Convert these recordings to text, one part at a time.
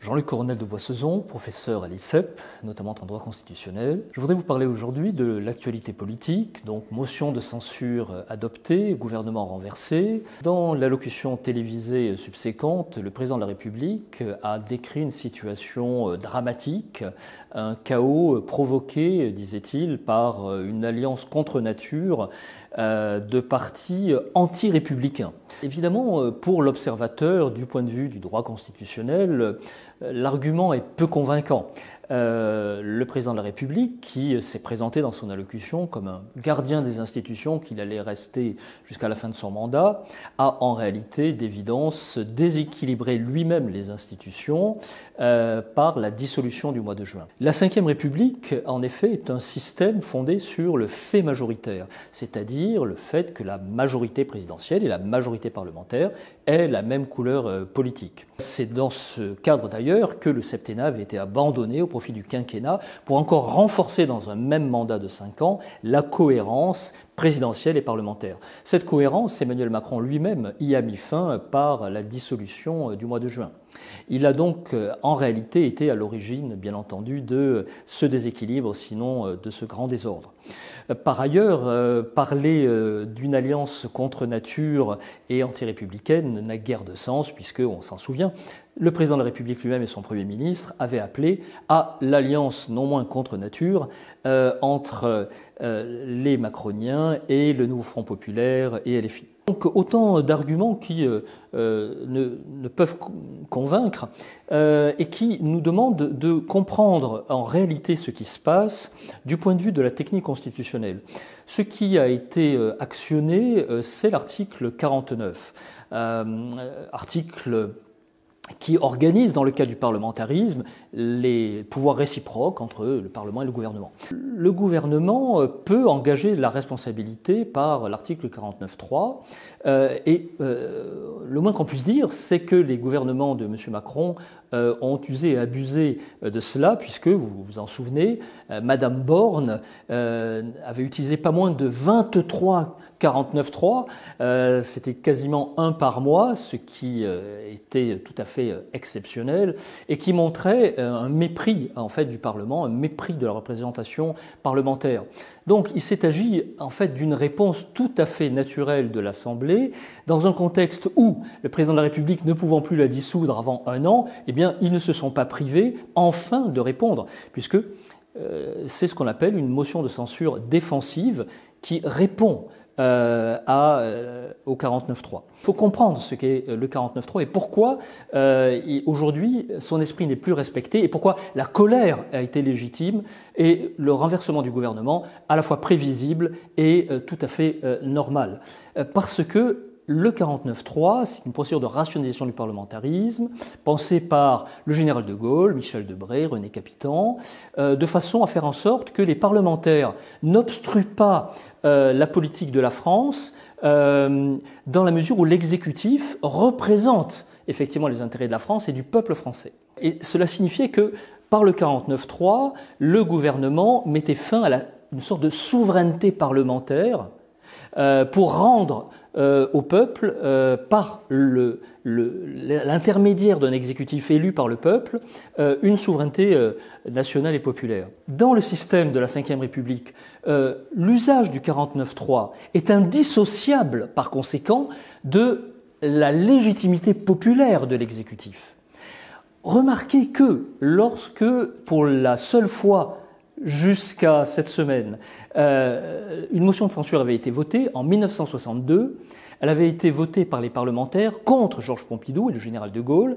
Jean-Luc Coronel de Boissezon, professeur à l'ICEP, notamment en droit constitutionnel. Je voudrais vous parler aujourd'hui de l'actualité politique, donc motion de censure adoptée, gouvernement renversé. Dans l'allocution télévisée subséquente, le président de la République a décrit une situation dramatique, un chaos provoqué, disait-il, par une alliance contre nature de partis anti-républicains. Évidemment, pour l'observateur, du point de vue du droit constitutionnel, l'argument est peu convaincant. Le président de la République, qui s'est présenté dans son allocution comme un gardien des institutions, qu'il allait rester jusqu'à la fin de son mandat, a en réalité d'évidence déséquilibré lui-même les institutions par la dissolution du mois de juin. La Ve République, en effet, est un système fondé sur le fait majoritaire, c'est-à-dire le fait que la majorité présidentielle et la majorité parlementaire aient la même couleur politique. C'est dans ce cadre d'ailleurs que le septennat avait été abandonné au profit du quinquennat pour encore renforcer dans un même mandat de 5 ans la cohérence présidentielle et parlementaire. Cette cohérence, Emmanuel Macron lui-même y a mis fin par la dissolution du mois de juin. Il a donc en réalité été à l'origine, bien entendu, de ce déséquilibre, sinon de ce grand désordre. Par ailleurs, parler d'une alliance contre nature et anti-républicaine n'a guère de sens, puisque, on s'en souvient, le président de la République lui-même et son Premier ministre avaient appelé à l'alliance non moins contre nature entre les macroniens et le Nouveau Front Populaire et LFI. Donc autant d'arguments qui ne peuvent convaincre et qui nous demandent de comprendre en réalité ce qui se passe du point de vue de la technique constitutionnelle. Ce qui a été actionné, c'est l'article 49, article qui organise, dans le cas du parlementarisme, les pouvoirs réciproques entre le Parlement et le gouvernement. Le gouvernement peut engager la responsabilité par l'article 49.3 et le moins qu'on puisse dire, c'est que les gouvernements de M. Macron ont usé et abusé de cela, puisque, vous vous en souvenez, Madame Borne avait utilisé pas moins de 23 49.3, c'était quasiment un par mois, ce qui était tout à fait exceptionnel et qui montrait un mépris en fait du Parlement, un mépris de la représentation parlementaire. Donc il s'est agi en fait d'une réponse tout à fait naturelle de l'Assemblée dans un contexte où le président de la République ne pouvant plus la dissoudre avant 1 an, eh bien ils ne se sont pas privés enfin de répondre, puisque c'est ce qu'on appelle une motion de censure défensive qui répond au 49.3. Il faut comprendre ce qu'est le 49.3 et pourquoi aujourd'hui son esprit n'est plus respecté et pourquoi la colère a été légitime et le renversement du gouvernement à la fois prévisible et tout à fait normal. Parce que le 49.3, c'est une procédure de rationalisation du parlementarisme pensée par le général de Gaulle, Michel Debré, René Capitan, de façon à faire en sorte que les parlementaires n'obstruent pas la politique de la France dans la mesure où l'exécutif représente effectivement les intérêts de la France et du peuple français. Et cela signifiait que par le 49.3, le gouvernement mettait fin à une sorte de souveraineté parlementaire pour rendre au peuple, par l'intermédiaire d'un exécutif élu par le peuple, une souveraineté nationale et populaire. Dans le système de la Ve République, l'usage du 49.3 est indissociable, par conséquent, de la légitimité populaire de l'exécutif. Remarquez que lorsque, pour la seule fois jusqu'à cette semaine, une motion de censure avait été votée en 1962. Elle avait été votée par les parlementaires contre Georges Pompidou et le général de Gaulle,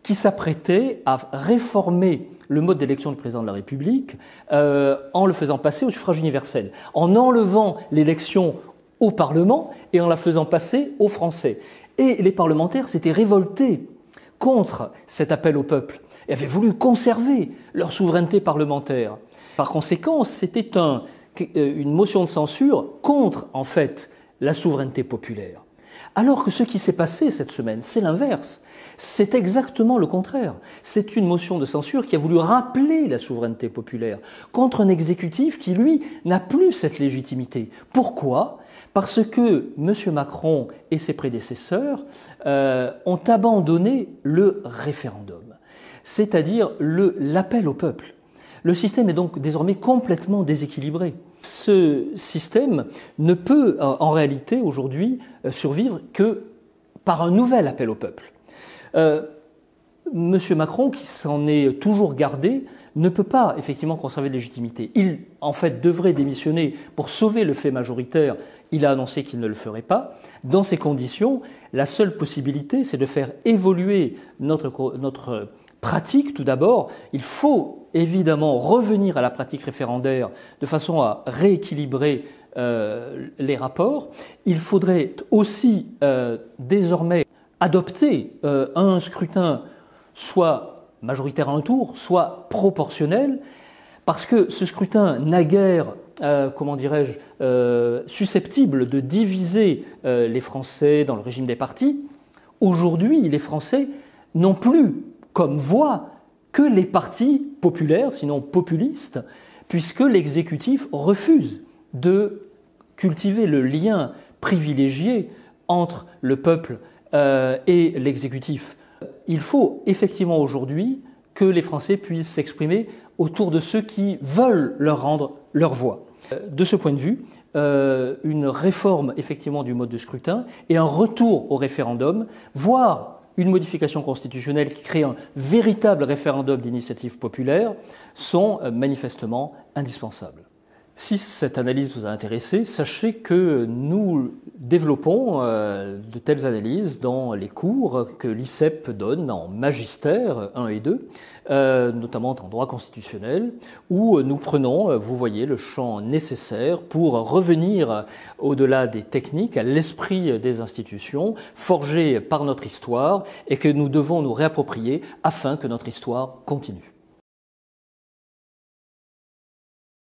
qui s'apprêtaient à réformer le mode d'élection du président de la République en le faisant passer au suffrage universel, en enlevant l'élection au Parlement et en la faisant passer aux Français. Et les parlementaires s'étaient révoltés contre cet appel au peuple et avaient voulu conserver leur souveraineté parlementaire. Par conséquent, c'était une motion de censure contre, en fait, la souveraineté populaire. Alors que ce qui s'est passé cette semaine, c'est l'inverse. C'est exactement le contraire. C'est une motion de censure qui a voulu rappeler la souveraineté populaire contre un exécutif qui, lui, n'a plus cette légitimité. Pourquoi ? Parce que M. Macron et ses prédécesseurs ont abandonné le référendum. c'est-à-dire l'appel au peuple. Le système est donc désormais complètement déséquilibré. Ce système ne peut en réalité aujourd'hui survivre que par un nouvel appel au peuple. Monsieur Macron, qui s'en est toujours gardé, ne peut pas effectivement conserver de légitimité. Il, en fait, devrait démissionner pour sauver le fait majoritaire. Il a annoncé qu'il ne le ferait pas. Dans ces conditions, la seule possibilité, c'est de faire évoluer notre pratique. Tout d'abord, il faut évidemment revenir à la pratique référendaire de façon à rééquilibrer les rapports. Il faudrait aussi désormais adopter un scrutin soit majoritaire à un tour, soit proportionnel, parce que ce scrutin naguère, susceptible de diviser les Français dans le régime des partis. Aujourd'hui, les Français n'ont plus comme voix que les partis populaires, sinon populistes, puisque l'exécutif refuse de cultiver le lien privilégié entre le peuple et l'exécutif. Il faut effectivement aujourd'hui que les Français puissent s'exprimer autour de ceux qui veulent leur rendre leur voix. De ce point de vue, une réforme effectivement du mode de scrutin et un retour au référendum, voire une modification constitutionnelle qui crée un véritable référendum d'initiative populaire, sont manifestement indispensables. Si cette analyse vous a intéressé, sachez que nous développons de telles analyses dans les cours que l'ICEP donne en magistère 1 et 2, notamment en droit constitutionnel, où nous prenons, vous voyez, le champ nécessaire pour revenir au-delà des techniques, à l'esprit des institutions, forgées par notre histoire, et que nous devons nous réapproprier afin que notre histoire continue.